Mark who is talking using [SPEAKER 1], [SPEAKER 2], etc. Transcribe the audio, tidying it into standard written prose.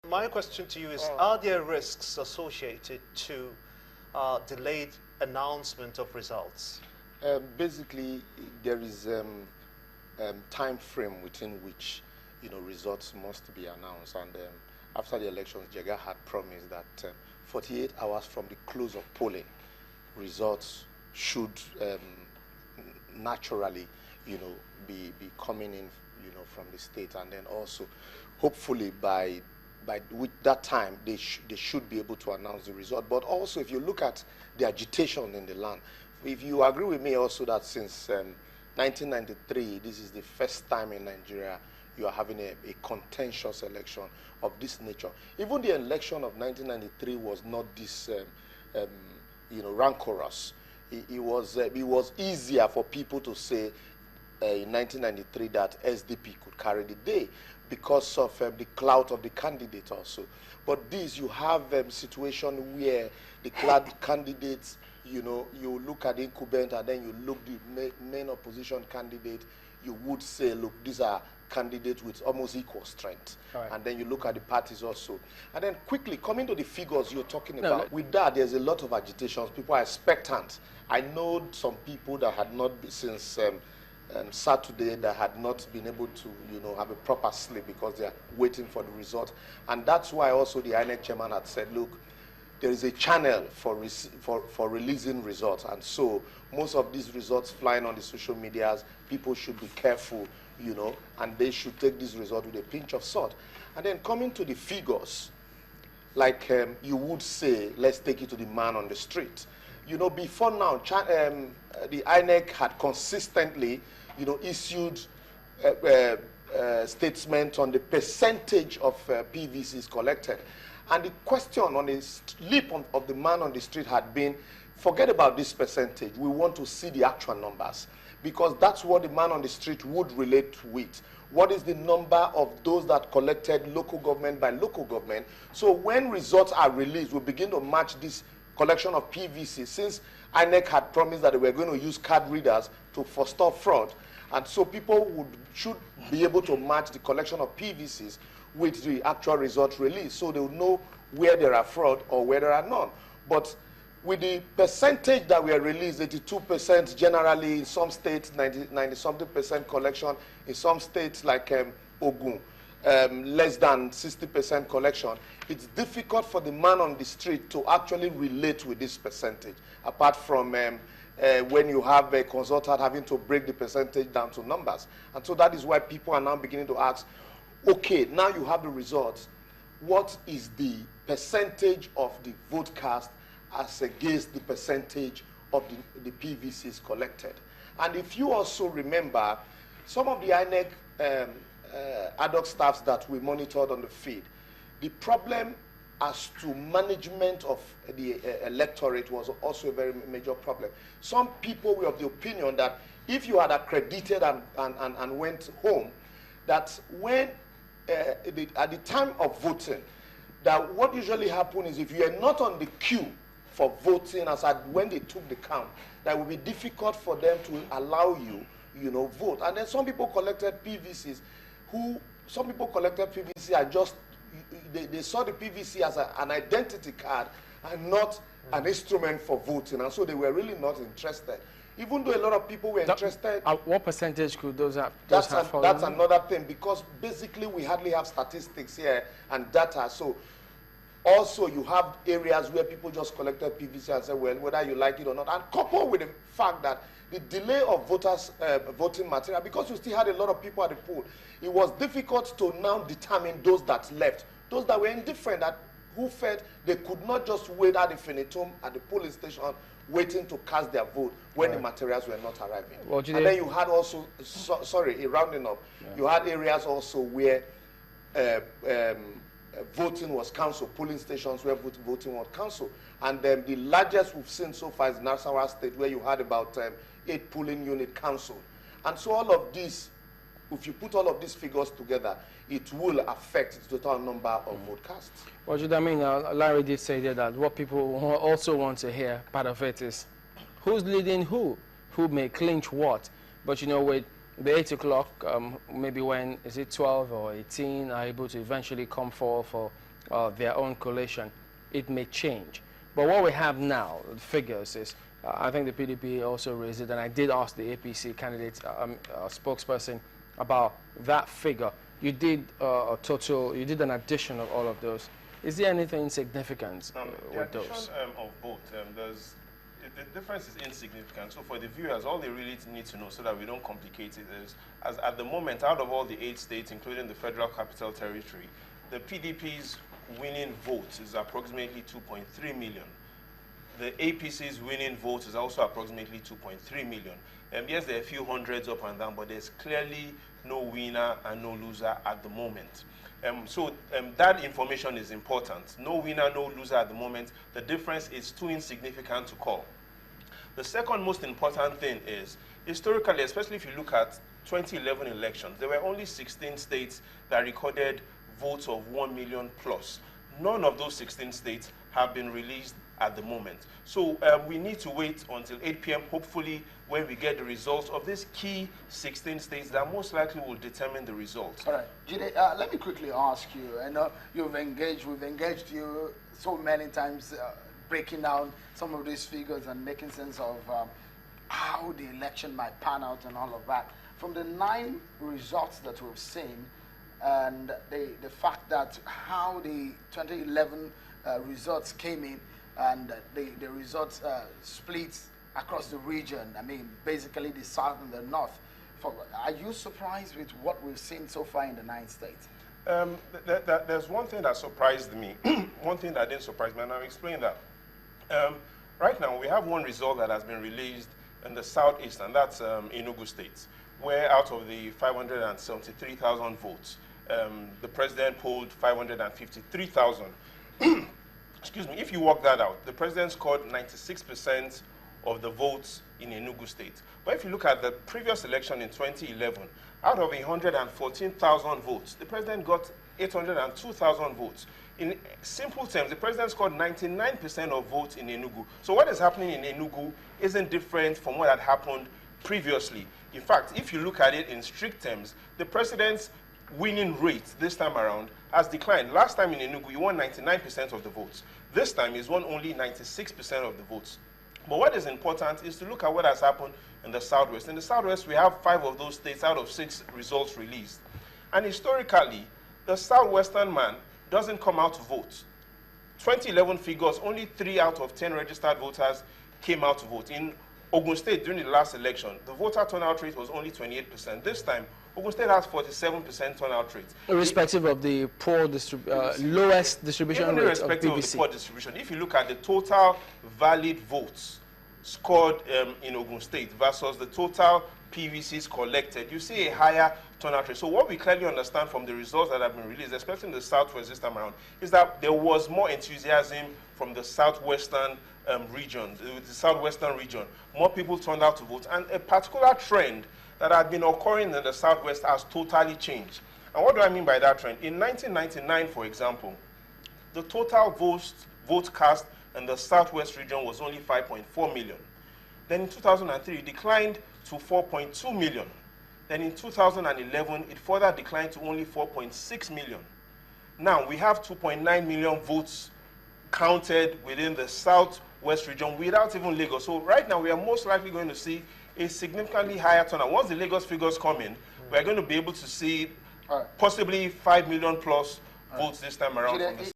[SPEAKER 1] My question to you is, are there risks associated to delayed announcement of results?
[SPEAKER 2] Basically, there is time frame within which results must be announced, and after the elections, Jega had promised that 48 hours from the close of polling, results should naturally, be coming in, from the state, and then also, hopefully by with that time, they should be able to announce the result. But also, if you look at the agitation in the land, if you agree with me also that since 1993, this is the first time in Nigeria you are having a contentious election of this nature. Even the election of 1993 was not this, rancorous. It was easier for people to say in 1993 that SDP could carry the day because of the clout of the candidate also. But this, you have a situation where the candidates, you look at the incumbent and then you look the main opposition candidate, you would say, look, these are candidates with almost equal strength.
[SPEAKER 3] Right.
[SPEAKER 2] And then you look at the parties also. And then quickly, coming to the figures you're talking about, with that, there's a lot of agitations. People are expectant. I know some people that had not been since Saturday that had not been able to, have a proper sleep because they are waiting for the result. And that's why also the INEC chairman had said, look, there is a channel for releasing results. And so most of these results flying on the social medias, people should be careful, and they should take this result with a pinch of salt. And then coming to the figures, like you would say, let's take it to the man on the street. Before now, the INEC had consistently, issued statements on the percentage of PVCs collected. And the question on the lip of the man on the street had been, forget about this percentage. We want to see the actual numbers, because that's what the man on the street would relate with. What is the number of those that collected local government by local government? So when results are released, we begin to match this collection of PVC, since INEC had promised that they were going to use card readers to forestall fraud. And so people should be able to match the collection of PVCs with the actual result release, so they will know where there are fraud or where there are none. But with the percentage that were released, 82% generally, in some states, 90-something% collection, in some states like Ogun, less than 60% collection, it's difficult for the man on the street to actually relate with this percentage, apart from when you have a consultant having to break the percentage down to numbers. And so that is why people are now beginning to ask, okay, now you have the results, what is the percentage of the vote cast as against the percentage of the PVCs collected? And if you also remember, some of the INEC ad hoc staffs that we monitored on the field, the problem as to management of the electorate was also a very major problem. Some people were of the opinion that if you had accredited and went home, that when at the time of voting, that what usually happens is if you are not on the queue for voting as at when they took the count, that would be difficult for them to allow you, vote. And then some people collected PVCs are just, they saw the PVC as an identity card and not an instrument for voting, and so they were really not interested. Even though a lot of people were interested.
[SPEAKER 3] What percentage could those have?
[SPEAKER 2] That's another thing, because basically we hardly have statistics here and data. So also you have areas where people just collected PVC and said, well, whether you like it or not, and coupled with the fact that the delay of voters' voting material, because you still had a lot of people at the poll, it was difficult to now determine those that left, those that were indifferent, who felt they could not just wait at the finitum at the polling station waiting to cast their vote when the materials were not arriving.
[SPEAKER 3] Well,
[SPEAKER 2] and then you had also, rounding up, you had areas also where voting was cancelled, polling stations where voting was cancelled. And the largest we've seen so far is Nasarawa State, where you had about 8 polling units cancelled. And so all of this, if you put all of these figures together, it will affect the total number of vote cast.
[SPEAKER 3] Well, Larry did say there that what people also want to hear, part of it is who's leading who may clinch what. But with the 8 o'clock, maybe when, is it 12 or 18, are able to eventually come forward for their own coalition, it may change. But what we have now, the figures, is I think the PDP also raised it, and I did ask the APC candidate spokesperson about that figure. You did you did an addition of all of those. Is there anything significant with those?
[SPEAKER 4] The addition of both, the difference is insignificant. So for the viewers, all they really need to know, so that we don't complicate it, is as at the moment, out of all the 8 states, including the Federal Capital Territory, the PDP's winning vote is approximately 2.3 million. The APC's winning vote is also approximately 2.3 million. Yes, there are a few hundreds up and down, but there's clearly no winner and no loser at the moment. That information is important. No winner, no loser at the moment. The difference is too insignificant to call. The second most important thing is, historically, especially if you look at 2011 elections, there were only 16 states that recorded votes of 1 million plus. None of those 16 states have been released at the moment. So we need to wait until 8 p.m., hopefully, when we get the results of these key 16 states that most likely will determine the results.
[SPEAKER 5] All right, Jide, let me quickly ask you. I know we've engaged you so many times, breaking down some of these figures and making sense of how the election might pan out and all of that. From the 9 results that we've seen, and the fact that how the 2011 results came in, and the results split across the region, I mean, basically the south and the north. Are you surprised with what we've seen so far in the 9 states?
[SPEAKER 4] There's one thing that surprised me, one thing that didn't surprise me, and I'll explain that. Right now, we have one result that has been released in the southeast, and that's Enugu State, where out of the 573,000 votes, the president polled 553,000. Excuse me, if you work that out, the president scored 96% of the votes in Enugu State. But if you look at the previous election in 2011, out of 114,000 votes, the president got 802,000 votes. In simple terms, the president scored 99% of votes in Enugu. So what is happening in Enugu isn't different from what had happened previously. In fact, if you look at it in strict terms, the president's winning rate this time around has declined. Last time in Enugu, he won 99% of the votes. This time, he's won only 96% of the votes. But what is important is to look at what has happened in the Southwest. In the Southwest, we have 5 of those states out of 6 results released. And historically, the Southwestern man doesn't come out to vote. 2011 figures, only 3 out of 10 registered voters came out to vote. In Ogun State, during the last election, the voter turnout rate was only 28%. This time, Ogun State has 47% turnout rate.
[SPEAKER 3] Irrespective of the poor lowest distribution
[SPEAKER 4] Even
[SPEAKER 3] rate of
[SPEAKER 4] irrespective of the
[SPEAKER 3] PVC.
[SPEAKER 4] poor distribution, if you look at the total valid votes scored in Ogun State versus the total PVCs collected, you see a higher turnout rate. So what we clearly understand from the results that have been released, especially in the Southwest this time around, is that there was more enthusiasm from the Southwestern region, the Southwestern region. More people turned out to vote, and a particular trend that had been occurring in the Southwest has totally changed. And what do I mean by that trend? In 1999, for example, the total vote cast in the Southwest region was only 5.4 million. Then in 2003, it declined to 4.2 million. Then in 2011, it further declined to only 4.6 million. Now, we have 2.9 million votes counted within the Southwest region without even Lagos. So right now, we are most likely going to see a significantly higher turnout. Once the Lagos figures come in, we're going to be able to see possibly 5 million plus votes this time around from the